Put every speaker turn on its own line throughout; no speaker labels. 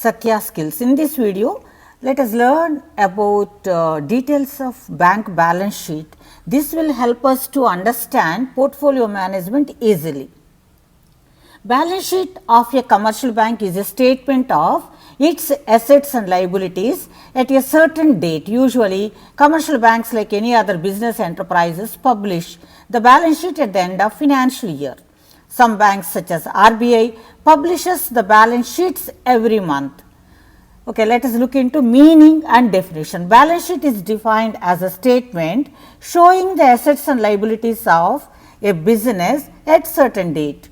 Sakya skills. In this video, let us learn about details of bank balance sheet. This will help us to understand portfolio management easily. Balance sheet of a commercial bank is a statement of its assets and liabilities at a certain date. Usually, commercial banks like any other business enterprises publish the balance sheet at the end of financial year. Some banks such as RBI publishes the balance sheets every month. Okay, let us look into meaning and definition. Balance sheet is defined as a statement showing the assets and liabilities of a business at certain date.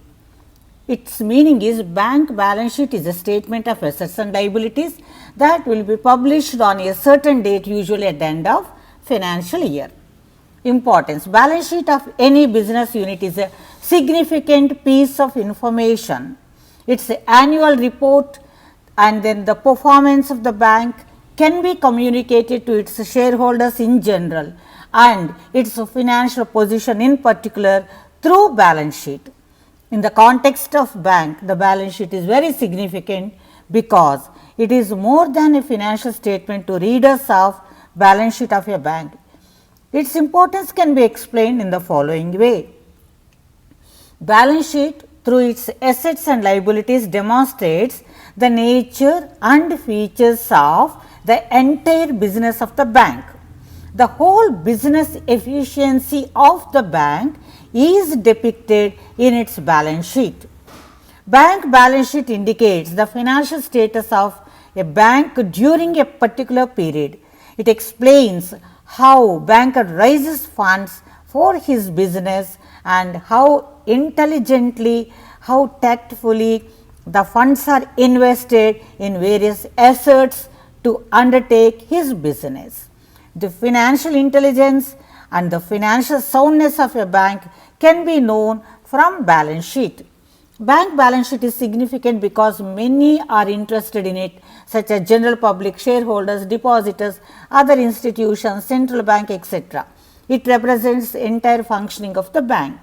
Its meaning is bank balance sheet is a statement of assets and liabilities that will be published on a certain date, usually at the end of financial year. Importance. Balance sheet of any business unit is a significant piece of information. Its annual report and then the performance of the bank can be communicated to its shareholders in general and its financial position in particular through balance sheet. In the context of bank, the balance sheet is very significant because it is more than a financial statement to readers of balance sheet of a bank. Its importance can be explained in the following way. Balance sheet through its assets and liabilities demonstrates the nature and features of the entire business of the bank. The whole business efficiency of the bank is depicted in its balance sheet. Bank balance sheet indicates the financial status of a bank during a particular period. It explains how banker raises funds for his business and how intelligently, how tactfully the funds are invested in various assets to undertake his business. The financial intelligence and the financial soundness of a bank can be known from balance sheet. Bank balance sheet is significant because many are interested in it, such as general public, shareholders, depositors, other institutions, central bank, etc. It represents the entire functioning of the bank.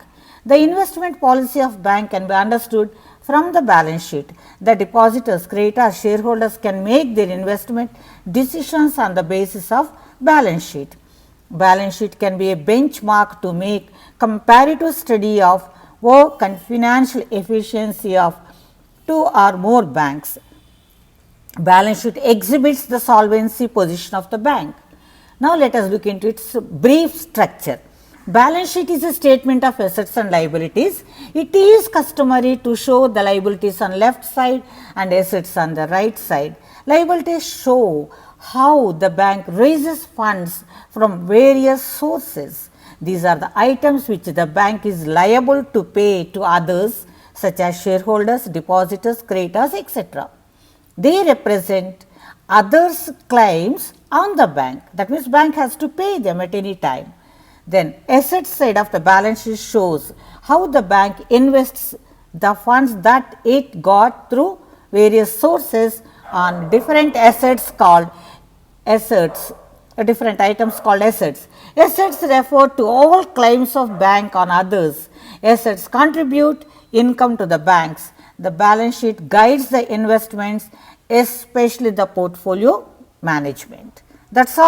The investment policy of bank can be understood from the balance sheet. The depositors, creditors, shareholders can make their investment decisions on the basis of balance sheet. Balance sheet can be a benchmark to make comparative study of work and financial efficiency of two or more banks. Balance sheet exhibits the solvency position of the bank. Now, let us look into its brief structure. Balance sheet is a statement of assets and liabilities. It is customary to show the liabilities on left side and assets on the right side. Liabilities show how the bank raises funds from various sources. These are the items which the bank is liable to pay to others such as shareholders, depositors, creditors, etc. They represent others' claims on the bank. That means, bank has to pay them at any time. Then asset side of the balance sheet shows how the bank invests the funds that it got through various sources on different assets called assets, different items called assets. Assets refer to all claims of bank on others. Assets contribute income to the banks. The balance sheet guides the investments, especially the portfolio management. That's all.